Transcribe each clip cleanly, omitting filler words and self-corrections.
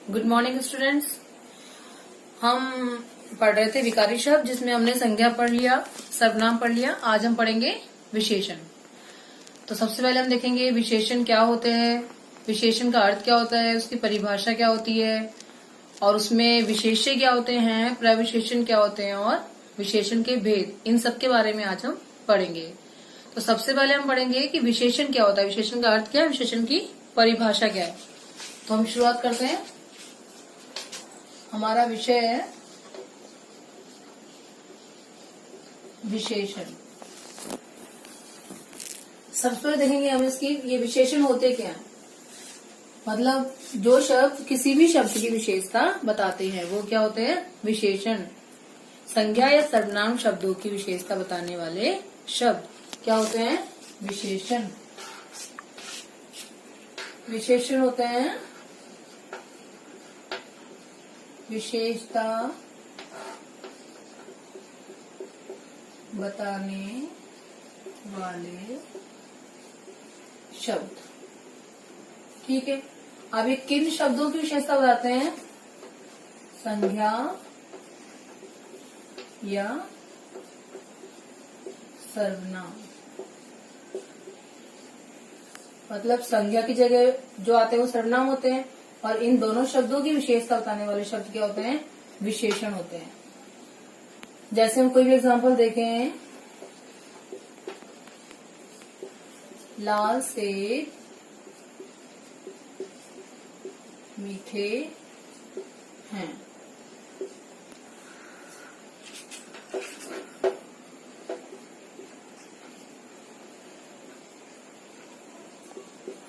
Good morning students. हम पढ़ रहे थे विकारी शब्द, जिसमें हमने संज्ञा पढ़ लिया, सर्वनाम पढ़ लिया। आज हम पढ़ेंगे विशेषण। तो सबसे पहले हम देखेंगे विशेषण क्या होते हैं, विशेषण का अर्थ क्या होता है, उसकी परिभाषा क्या होती है, और उसमें विशेष्य क्या होते हैं, प्रविशेषण क्या होते हैं, और विशेषण के भेद, इन सब के बारे में आज हम पढ़ेंगे। तो सबसे पहले हम पढ़ेंगे कि विशेषण क्या होता है, विशेषण का अर्थ क्या है, विशेषण की परिभाषा क्या है। तो हम शुरुआत करते हैं। हमारा विषय है विशेषण। सबसे पहले देखेंगे हम इसकी ये विशेषण होते क्या हैं। मतलब जो शब्द किसी भी शब्द की विशेषता बताते हैं वो क्या होते हैं, विशेषण। संज्ञा या सर्वनाम शब्दों की विशेषता बताने वाले शब्द क्या होते हैं, विशेषण। विशेषण होते हैं विशेषता बताने वाले शब्द। ठीक है, अब ये किन शब्दों की विशेषता बताते हैं, संज्ञा या सर्वनाम। मतलब संज्ञा की जगह जो आते हैं वो सर्वनाम होते हैं, और इन दोनों शब्दों की विशेषता बताने वाले शब्द क्या होते हैं, विशेषण होते हैं। जैसे हम कोई भी एग्जांपल देखें, लाल सेब मीठे हैं।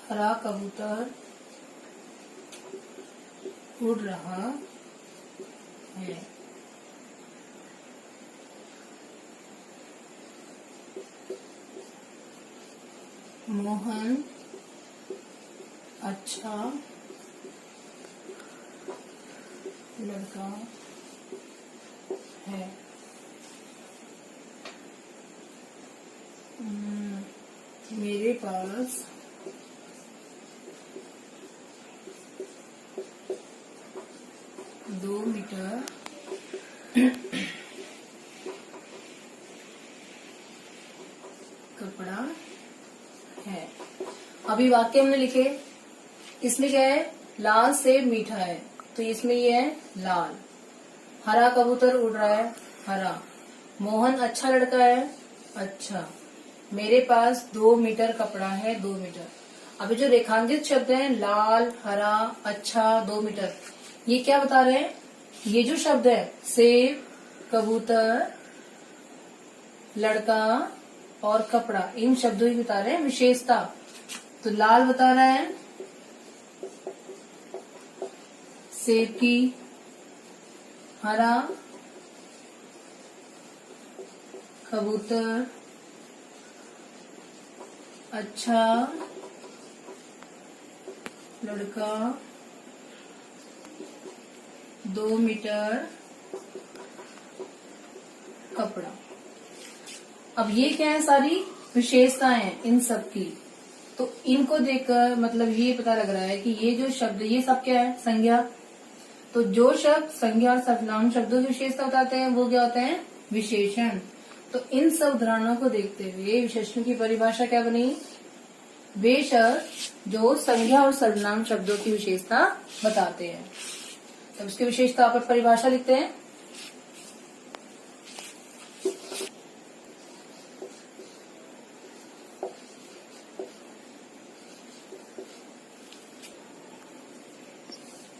हरा कबूतर उड़ रहा है। मोहन अच्छा लड़का है। मेरे पास दो मीटर कपड़ा है। अभी वाक्य हमने लिखे, इसमें क्या है, लाल सेब मीठा है, तो इसमें ये है लाल। हरा कबूतर उड़ रहा है, हरा। मोहन अच्छा लड़का है, अच्छा। मेरे पास 2 मीटर कपड़ा है, 2 मीटर। अभी जो रेखांकित शब्द हैं, लाल, हरा, अच्छा, 2 मीटर, ये क्या बता रहे हैं, ये जो शब्द है सेब, कबूतर, लड़का और कपड़ा, इन शब्दों की बता रहे हैं विशेषता। तो लाल बता रहा है सेब की, हरा कबूतर, अच्छा लड़का, 2 मीटर कपड़ा। अब ये क्या है, सारी विशेषताएं इन सब की। तो इनको देखकर मतलब ये पता लग रहा है कि ये जो शब्द, ये सब क्या है, संज्ञा। तो जो शब्द संज्ञा और सर्वनाम शब्दों की विशेषता बताते हैं वो क्या होते हैं, विशेषण। तो इन सब उदाहरणों को देखते हुए विशेषण की परिभाषा क्या बनी, वे शब्द जो संज्ञा और सर्वनाम शब्दों की विशेषता बताते हैं। तब इसकी विशेषता पर परिभाषा लिखते हैं।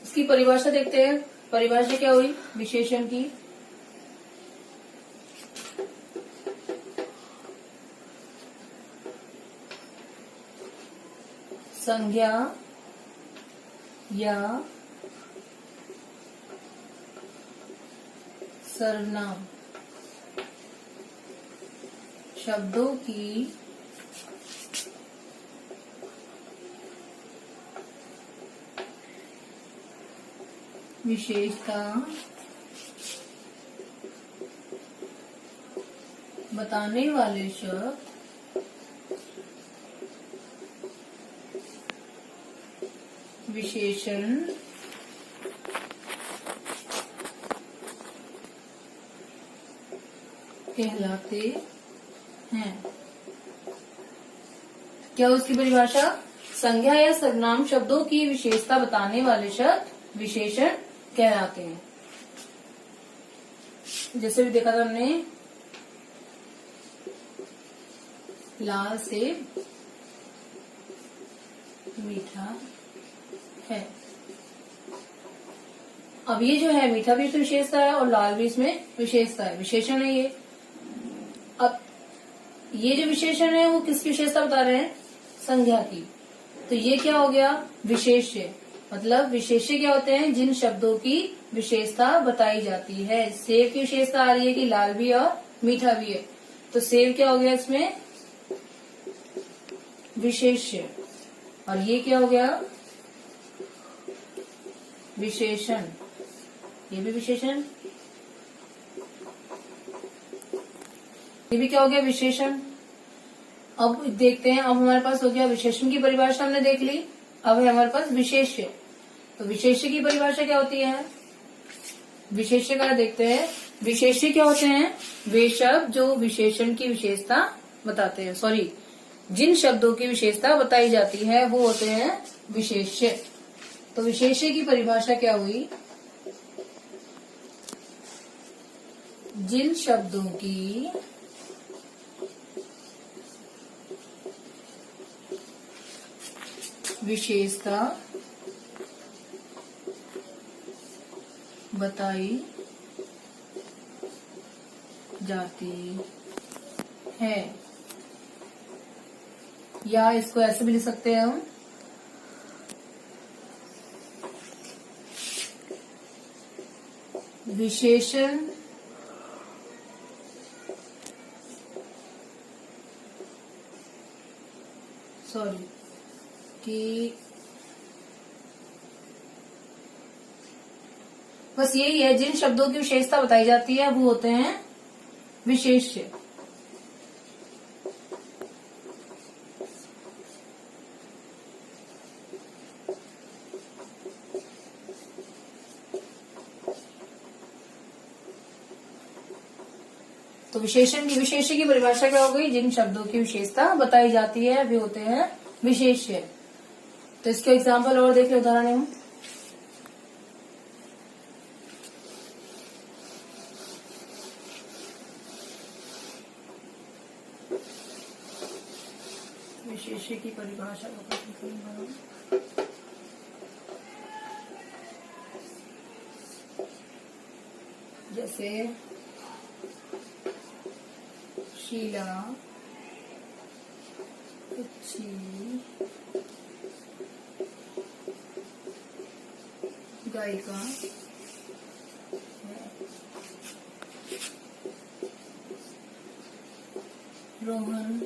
इसकी परिभाषा देखते हैं। परिभाषा क्या हुई विशेषण की, संज्ञा या सर्वनाम शब्दों की विशेषता बताने वाले शब्द विशेषण कहलाते हैं। क्या उसकी परिभाषा? संज्ञा या सर्वनाम शब्दों की विशेषता बताने वाले शब्द विशेषण कहलाते हैं। जैसे भी देखा था हमने, लाल सेब मीठा है। अब ये जो है मीठा भी इसमें विशेषता है और लाल भी इसमें विशेषता है, विशेषण है ये। अब ये जो विशेषण है वो किसकी विशेषता बता रहे हैं? संज्ञा की। तो ये क्या हो गया? विशेष्य। मतलब विशेष्य क्या होते हैं? जिन शब्दों की विशेषता बताई जाती है। सेब की विशेषता आ रही है कि लाल भी और मीठा भी है, तो सेब क्या हो गया इसमें? विशेष्य। और ये क्या हो गया? विशेषण। ये भी विशेषण, ये भी क्या हो गया? विशेषण। अब देखते हैं, अब हमारे पास हो गया विशेषण की परिभाषा हमने देख ली। अब है हमारे पास विशेष्य। तो विशेष्य की परिभाषा क्या होती है? विशेष्य का देखते हैं। विशेष्य क्या होते हैं? वे शब्द जो विशेषण की विशेषता बताते हैं, सॉरी, जिन शब्दों की विशेषता बताई जाती है वो होते हैं विशेष्य। तो विशेष्य की परिभाषा क्या हुई? जिन शब्दों की विशेषता बताई जाती है, या इसको ऐसे भी लिख सकते हैं हम, विशेषण कि बस यही है, जिन शब्दों की विशेषता बताई जाती है वो होते हैं विशेष्य। तो विशेष्य की परिभाषा क्या हो गई? जिन शब्दों की विशेषता बताई जाती है वे होते हैं विशेष्य। तो इसके एग्जाम्पल और देख ले, उदाहरण हम। विशेष्य की परिभाषा जैसे शीला अच्छी गायिका है, रोहन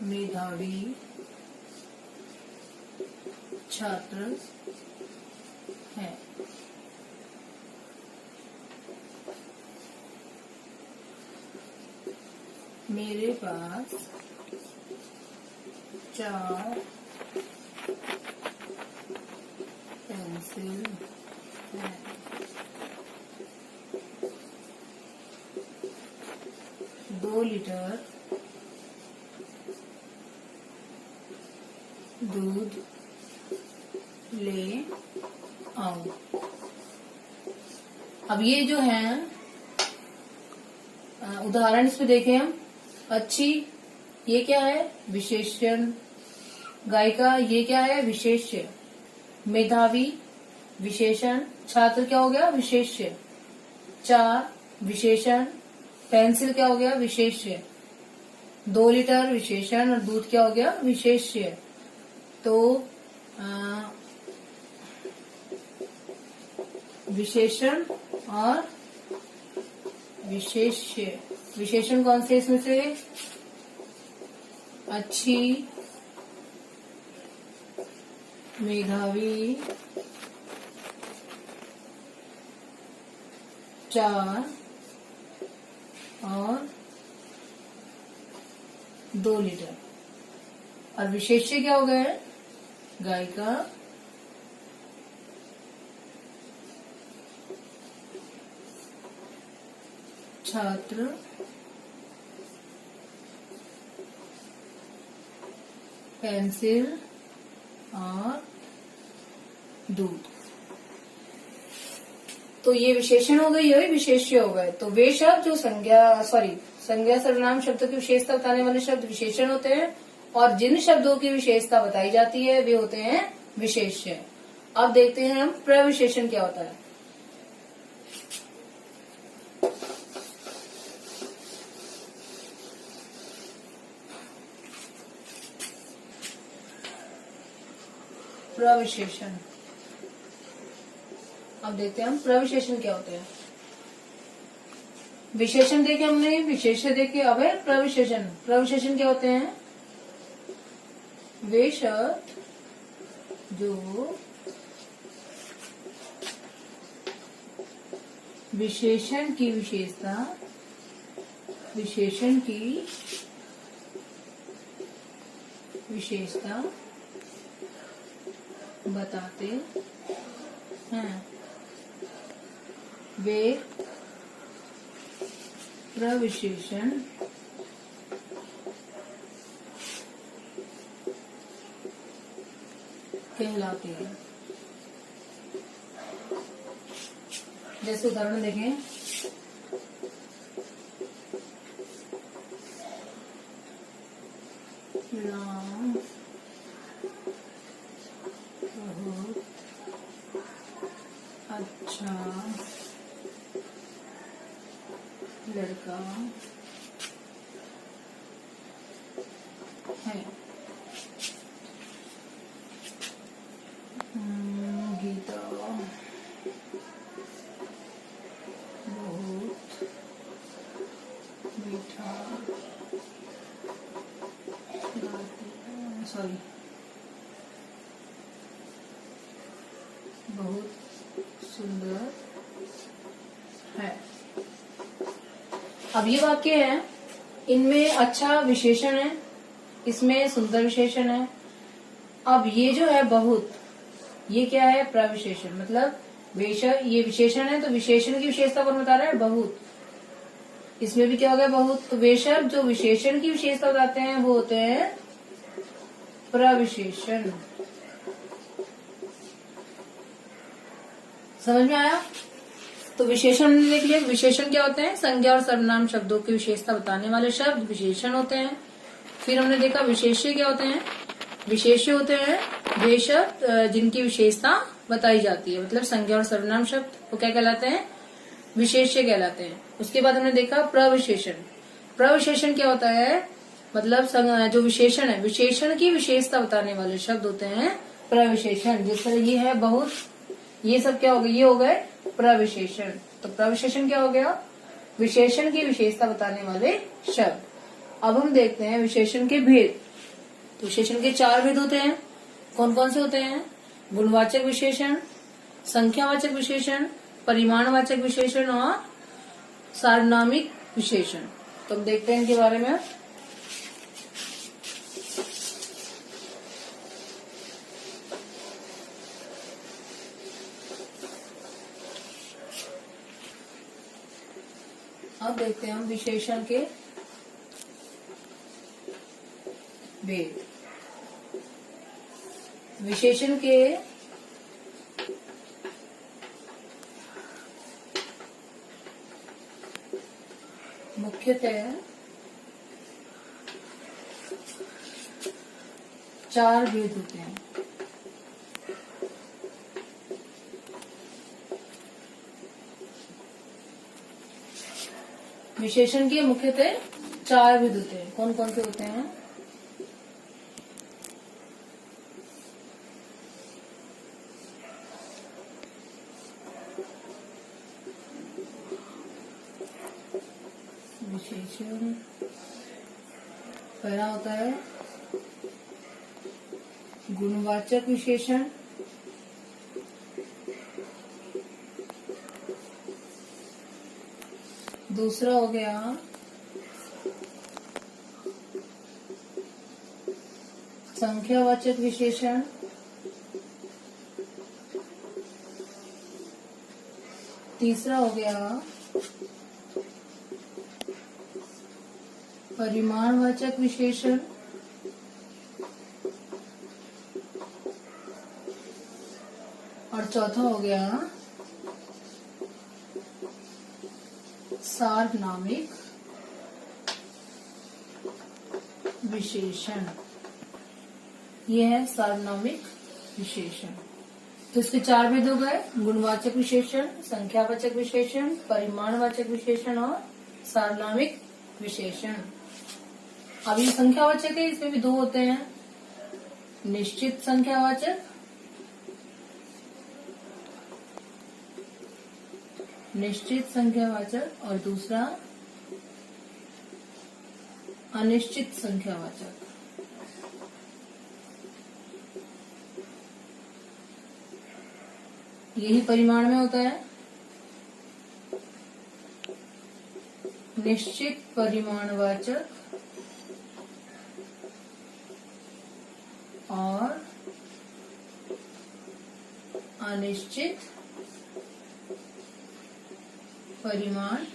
मेधावी छात्र है। मेरे पास 4 पेंसिल है। 2 लीटर दूध ले आओ। अब ये जो है उदाहरण इस पे देखें हम। अच्छी, ये क्या है? विशेषण। गायिका, ये क्या है? विशेष्य। मेधावी विशेषण। छात्र क्या हो गया? विशेष्य। 4 विशेषण। पेंसिल क्या हो गया? विशेष्य। 2 लीटर विशेषण और दूध क्या हो गया? विशेष्य। तो विशेषण और विशेष्य, विशेषण कौन से इसमें से? अच्छी, मेधावी, 4 और 2 लीटर। और विशेष्य क्या हो गया? गायिका, छात्र, पेंसिल और दूध। तो ये विशेषण हो गई, ये विशेष्य हो गए। तो वे शब्द जो संज्ञा सर्वनाम शब्दों की विशेषता बताने वाले शब्द विशेषण होते हैं, और जिन शब्दों की विशेषता बताई जाती है वे होते हैं विशेष्य। अब देखते हैं हम प्रविशेषण क्या होता है। प्रविशेषण, अब देखते हैं हम प्रविशेषण क्या होते हैं। विशेषण देखे हमने, विशेष्य देखे, अब है प्रविशेषण। प्रविशेषण क्या होते हैं? वे शब्द जो विशेषण की विशेषता बताते हैं, वे प्रविशेषण कहलाते हैं। जैसे उदाहरण देखें, राम बहुत अच्छा लड़का है। गीता बहुत मीठा बहुत सुंदर है। अब ये वाक्य है, इनमें अच्छा विशेषण है, इसमें सुंदर विशेषण है। अब ये जो है बहुत, ये क्या है? प्रविशेषण। मतलब ये विशेषण है तो विशेषण की विशेषता कौन बता रहा है? बहुत। इसमें भी क्या हो गया? बहुत। तो वे शब्द जो विशेषण की विशेषता बताते हैं वो होते हैं प्रविशेषण। समझ में आया? तो विशेषण देख लिया। विशेषण क्या होते हैं? संज्ञा और सर्वनाम शब्दों की विशेषता बताने वाले शब्द विशेषण होते हैं। फिर हमने देखा विशेष्य क्या होते हैं? विशेष्य होते हैं वे शब्द जिनकी विशेषता बताई जाती है, मतलब संज्ञा और सर्वनाम शब्द, वो क्या कहलाते हैं? विशेष्य कहलाते हैं। उसके बाद हमने देखा प्रविशेषण। प्रविशेषण क्या होता है? मतलब जो विशेषण है, विशेषण की विशेषता बताने वाले शब्द होते हैं प्रविशेषण। जिस तरह ये है बहुत, ये सब क्या हो गए? ये हो गए प्रविशेषण। तो प्रविशेषण क्या हो गया? विशेषण की विशेषता बताने वाले शब्द। अब हम देखते हैं विशेषण के भेद। तो विशेषण के 4 भेद होते हैं। कौन कौन से होते हैं? गुणवाचक विशेषण, संख्यावाचक विशेषण, परिमाणवाचक विशेषण और सार्वनामिक विशेषण। तो हम देखते हैं इनके बारे में। अब देखते हैं हम विशेषण के भेद। विशेषण के मुख्यतः 4 भेद होते हैं। विशेषण के मुख्यतः 4 भेद होते हैं। कौन कौन से होते हैं? विशेषण पहला होता है गुणवाचक विशेषण, दूसरा हो गया संख्यावाचक विशेषण, तीसरा हो गया परिमाणवाचक विशेषण, और चौथा हो गया सार्वनामिक विशेषण। ये है सार्वनामिक विशेषण। तो इसके 4 भेद हो गए, गुणवाचक विशेषण, संख्यावाचक विशेषण, परिमाणवाचक विशेषण और सार्वनामिक विशेषण। अब ये संख्यावाचक है, इसमें भी 2 होते हैं, निश्चित संख्यावाचक, निश्चित संख्यावाचक, और दूसरा अनिश्चित संख्यावाचक। यही परिमाण में होता है, निश्चित परिमाणवाचक और अनिश्चित परिमाणवाचक।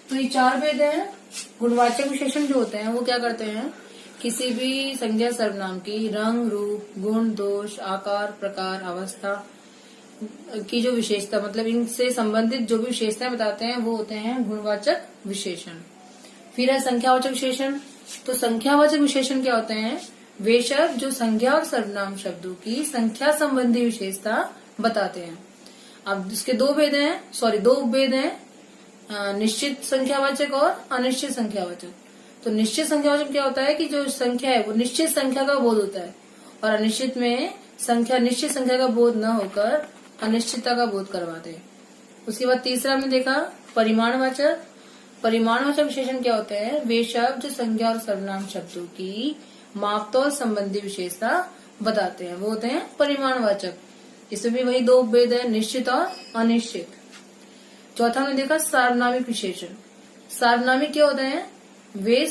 तो ये 4 भेद हैं। गुणवाचक विशेषण जो होते हैं वो क्या करते हैं, किसी भी संज्ञा सर्वनाम की रंग, रूप, गुण, दोष, आकार, प्रकार, अवस्था की जो विशेषता, मतलब इनसे संबंधित जो भी विशेषताएं बताते हैं वो होते हैं गुणवाचक विशेषण। फिर है संख्यावाचक विशेषण। तो संख्यावाचक विशेषण क्या होते हैं, वे शब्द जो संज्ञा और सर्वनाम शब्दों की संख्या संबंधी विशेषता बताते हैं। अब इसके 2 भेद हैं, निश्चित संख्यावाचक और अनिश्चित संख्यावाचक। तो निश्चित संख्यावाचक क्या होता है कि जो संख्या है वो निश्चित संख्या का बोध होता है, और अनिश्चित में निश्चित संख्या का बोध न होकर अनिश्चितता का बोध करवाते हैं। उसके बाद तीसरा हमने देखा परिमाणवाचक। परिमाणवाचक विशेषण क्या होते हैं, वे शब्द जो संज्ञा और सर्वनाम शब्दों की मापतोल संबंधी विशेषता बताते हैं, वो होते हैं परिमाणवाचक। इसमें भी वही 2 भेद है, निश्चित और अनिश्चित। चौथा हमने देखा सार्वनामिक विशेषण। सार्वनामिक क्या होते हैं, वे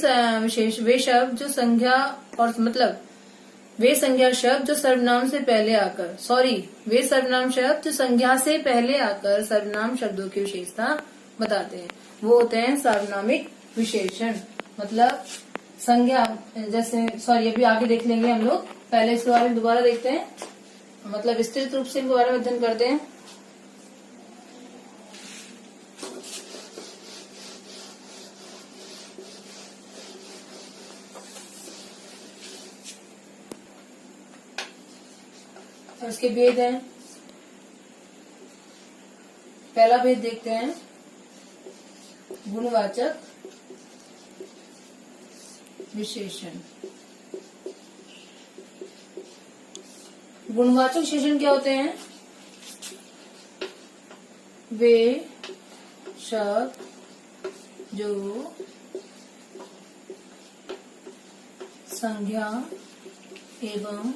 शब्द जो संज्ञा और वे संज्ञा शब्द जो सर्वनाम से पहले आकर वे सर्वनाम शब्द जो संज्ञा से पहले आकर सर्वनाम शब्दों की विशेषता बताते हैं, वो होते हैं सार्वनामिक विशेषण। मतलब संज्ञा जैसे अभी आगे देख लेंगे हम लोग, पहले इसके बारे में दोबारा देखते हैं, मतलब विस्तृत रूप से इनके बारे में अध्ययन करते हैं। और इसके भेद हैं, पहला भेद देखते हैं गुणवाचक विशेषण। गुणवाचक विशेषण क्या होते हैं, वे शब्द जो संज्ञा एवं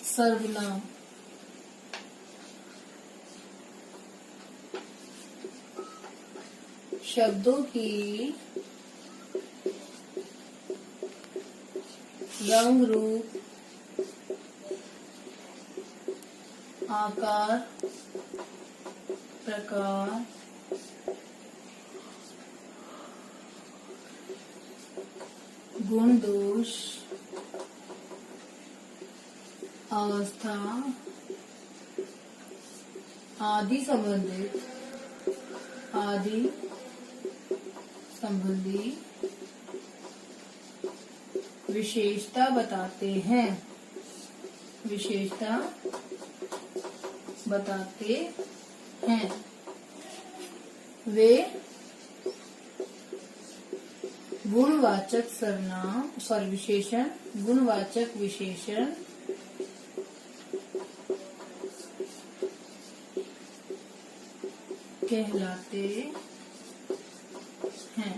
सर्वनाम शब्दों की रंग, रूप, आकार, प्रकार, गुण, दोष, अवस्था आदि संबंधी विशेषता बताते हैं, वे गुणवाचक विशेषण कहलाते हैं।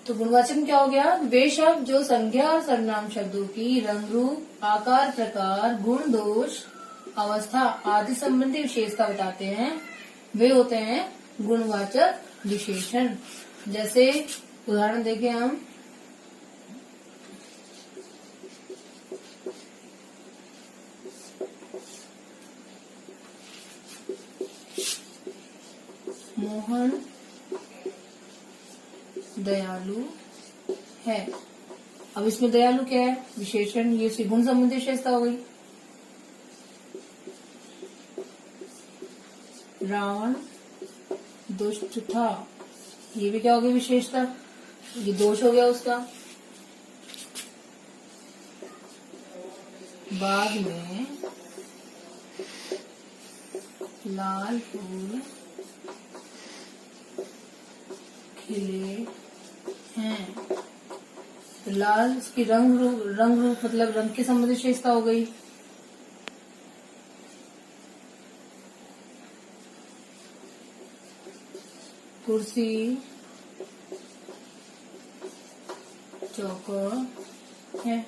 तो गुणवाचक में क्या हो गया, वे शब्द जो संज्ञा और सर्वनाम शब्दों की रंग, रूप, आकार, प्रकार, गुण, दोष, अवस्था आदि संबंधी विशेषता बताते हैं, वे होते हैं गुणवाचक विशेषण। जैसे उदाहरण देखें हम, दयालु है। अब इसमें दयालु क्या है? विशेषण। ये उसकी गुण संबंधी विशेषता हो गई। रावण दुष्ट था, ये भी क्या हो गई? विशेषता। ये दोष हो गया उसका। बाग में लाल फूल खिले हैं, तो लाल इसकी रंग रूप मतलब रंग की संबंधित विशेषता हो गई। कुर्सी चौकोर है,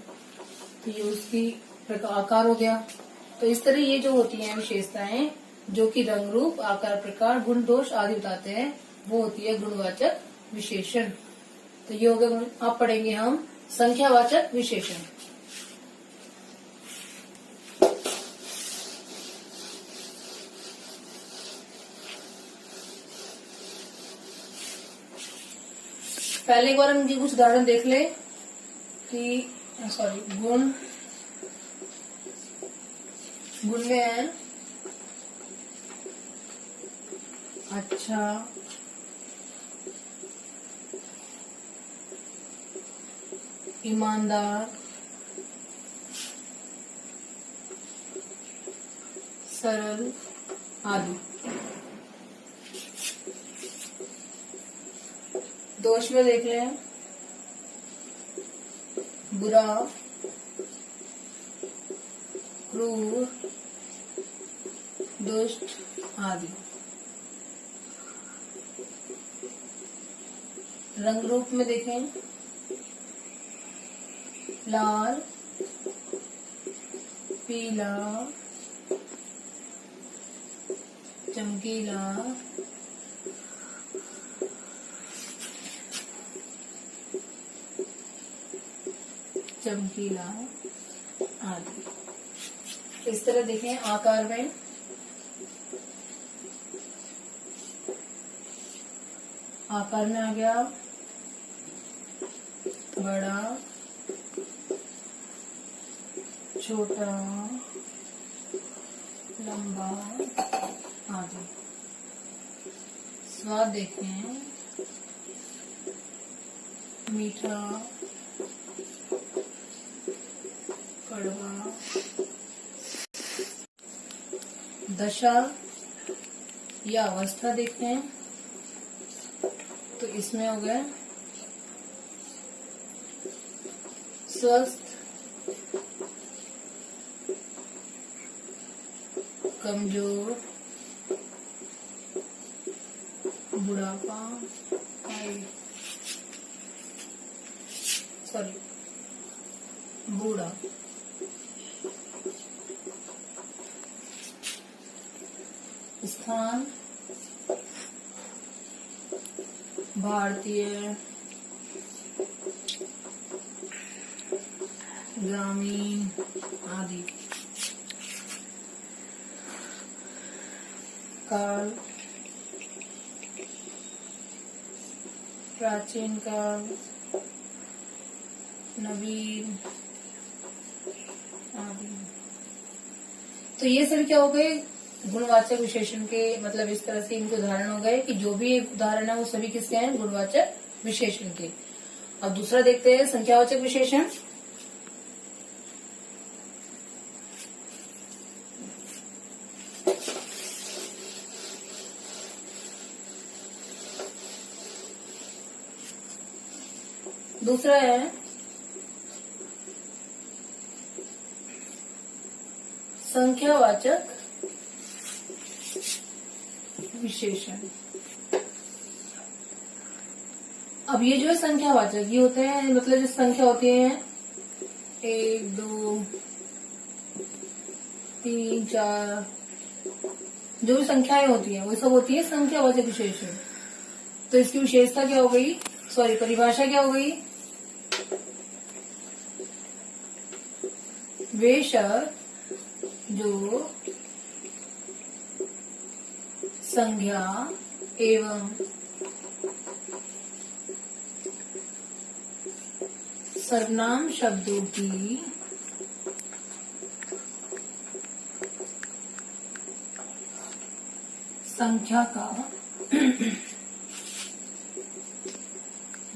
तो ये उसकी आकार हो गया। तो इस तरह ये जो होती हैं विशेषताएं जो कि रंग रूप, आकार, प्रकार, गुण, दोष आदि बताते हैं, वो होती है गुणवाचक विशेषण। तो ये हो गया। अब पढ़ेंगे हम संख्यावाचक विशेषण। पहले एक बार हम इनके कुछ उदाहरण देख ले कि गुण में है अच्छा, ईमानदार, सरल आदि। दोष में देख लें बुरा, क्रूर, दुष्ट आदि। रंग रूप में देखें लाल, पीला, चमकीला, चमकीला आदि। इस तरह देखें आकार में आ गया बड़ा, छोटा, लंबा आदि। स्वाद देखें मीठा, कड़वा। दशा या अवस्था देखते हैं तो इसमें हो गया स्वस्थ, कमजोर, बुढ़ापा, बूढ़ा। स्थान भारतीय, ग्रामीण आदि। काल प्राचीन काल, नवीन आदि। तो ये सभी क्या हो गए गुणवाचक विशेषण के, मतलब इस तरह से इनके उदाहरण हो गए कि जो भी एक उदाहरण है वो सभी किसके हैं? गुणवाचक विशेषण के। अब दूसरा देखते हैं संख्यावाचक विशेषण। दूसरा है संख्यावाचक विशेषण। अब ये जो है संख्यावाचक, ये होते हैं मतलब जो संख्या होती है 1, 2, 3, 4, जो भी संख्याएं होती हैं वो सब होती है संख्यावाचक विशेषण। तो इसकी विशेषता क्या हो गई? परिभाषा क्या हो गई? वे शब्द जो संज्ञा एवं सर्वनाम शब्दों की संख्या का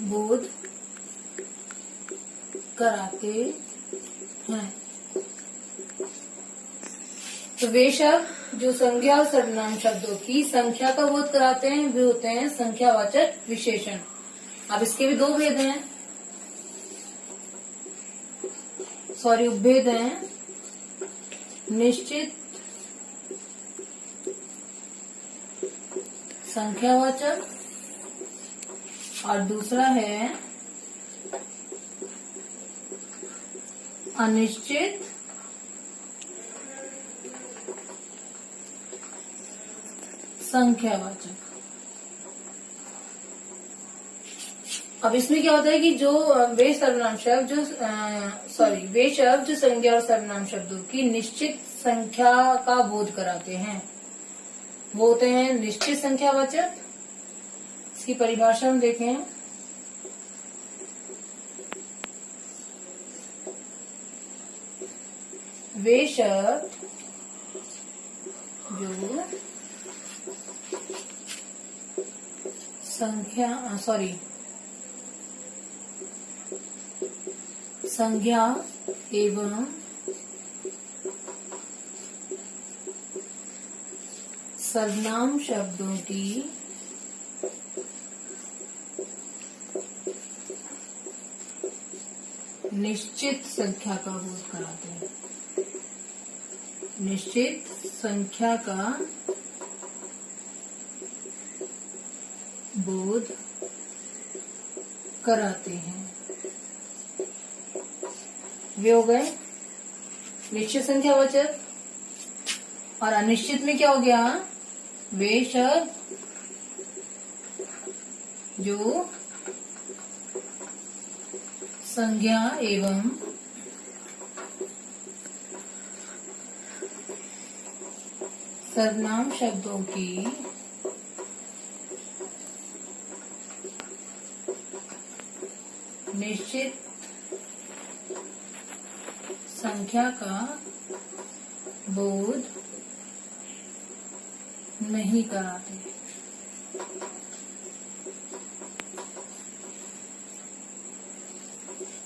बोध कराते हैं। तो वे शब्द जो संज्ञा और सर्वनाम शब्दों की संख्या का बोध कराते हैं वे होते हैं संख्यावाचक विशेषण। अब इसके भी दो भेद हैं, उपभेद हैं। निश्चित संख्यावाचक और दूसरा है अनिश्चित संख्यावाचक। अब इसमें क्या होता है कि जो वे सर्वनाम शब्द वे शब्द जो संज्ञा और सर्वनाम शब्दों की निश्चित संख्या का बोध कराते हैं वो होते हैं निश्चित संख्यावाचक। इसकी परिभाषा हम देखें। वे शब्द जो संज्ञा एवं सर्वनाम शब्दों की निश्चित संख्या का बोध कराते हैं। निश्चित संख्या का बोध कराते हैं। वे हो गए निश्चित संख्यावाचक। और अनिश्चित में क्या हो गया? वे शब्द जो संज्ञा एवं सर्वनाम शब्दों की निश्चित संख्या का बोध नहीं कराते।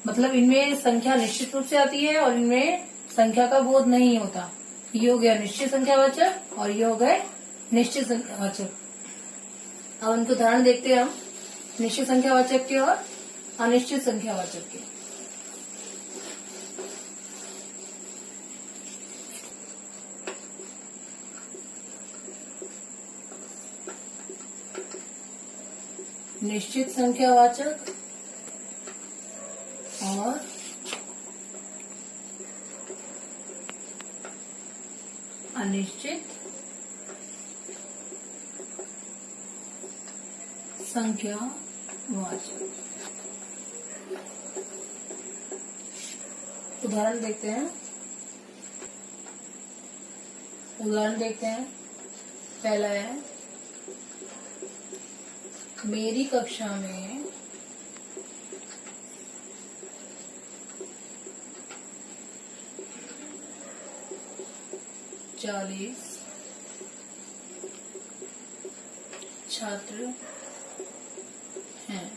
मतलब इनमें संख्या निश्चित रूप से आती है और इनमें संख्या का बोध नहीं होता। ये हो गया निश्चित संख्यावाचक और ये हो गए निश्चित संख्यावाचक। अब इनको उदाहरण देखते हैं हम निश्चित संख्यावाचक के और अनिश्चित संख्यावाचक के। निश्चित संख्यावाचक और अनिश्चित संख्यावाचक। उदाहरण देखते हैं। पहला है मेरी कक्षा में 40 छात्र हैं।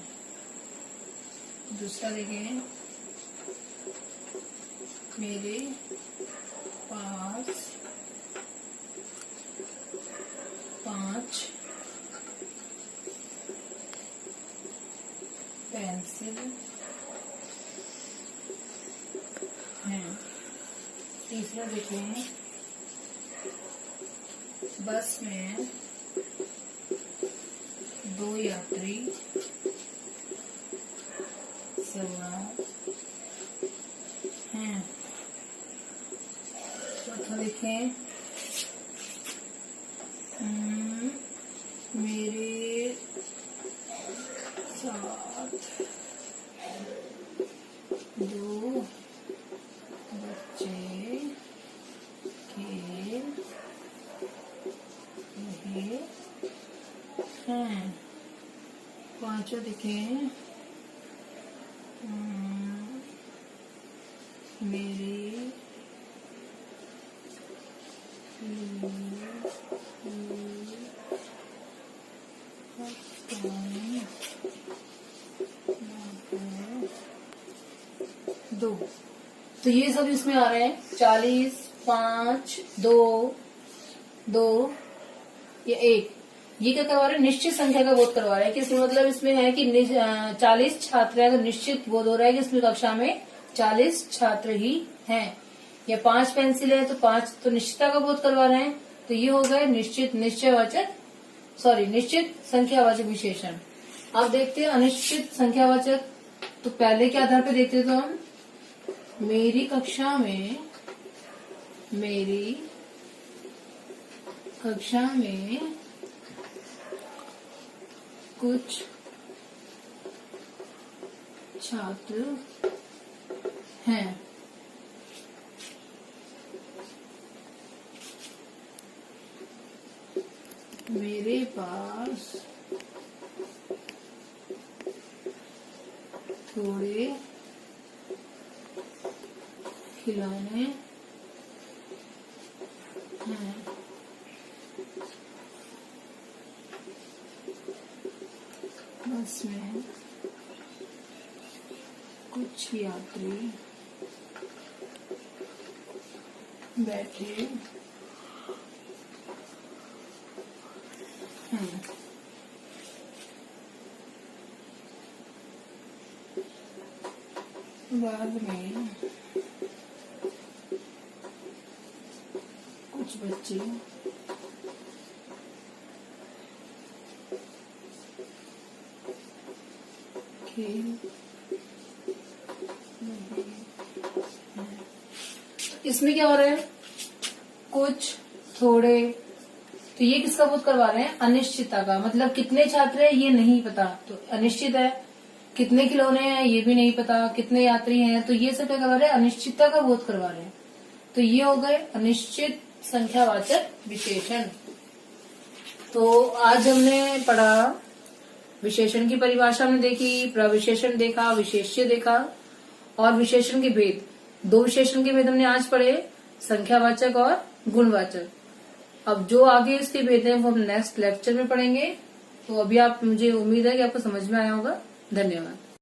दूसरा देखें मेरे पास 5 पेंसिल हैं। तीसरा देखें बस में 2 यात्री सवार हैं। चौथा देखें मेरे साथ 2 बच्चे खेल रहे हैं। पांचों देखें मेरे दो। तो ये सब इसमें आ रहे हैं 40, 5, 2, 2, ये 1। ये क्या करवा रहे हैं, निश्चित संख्या का बोध करवा रहे हैं। किसमें मतलब इसमें है कि 40 छात्र है, तो निश्चित बोध हो रहा है कि इसमें कक्षा में 40 छात्र ही हैं। या 5 पेंसिल है तो 5 तो निश्चितता का बोध करवा रहे हैं। तो ये हो गए निश्चित संख्यावाचक विशेषण। अब देखते हैं अनिश्चित संख्यावाचक। तो पहले के आधार पर देखते तो हम मेरी कक्षा में कुछ छात्र हैं। मेरे पास थोड़े खिलौने हैं। बस में कुछ यात्री बैठे हैं। बाद में कुछ बच्चे खेल रहे हैं। इसमें क्या हो रहा है, कुछ, थोड़े। तो ये किसका बोध करवा रहे हैं, अनिश्चितता का। मतलब कितने छात्र हैं ये नहीं पता, तो अनिश्चित है। कितने खिलौने हैं ये भी नहीं पता, कितने यात्री हैं, तो ये सब क्या करवा रहे हैं, अनिश्चितता का बोध करवा रहे हैं। तो ये हो गए अनिश्चित संख्यावाचक विशेषण। तो आज हमने पढ़ा, विशेषण की परिभाषा हमने देखी, प्रविशेषण देखा, विशेष्य देखा और विशेषण के भेद। 2 विशेषण के भेद हमने आज पढ़े, संख्यावाचक और गुणवाचक। अब जो आगे इसके भेद हैं वो हम नेक्स्ट लेक्चर में पढ़ेंगे। तो अभी मुझे उम्मीद है कि आपको समझ में आया होगा। धन्यवाद।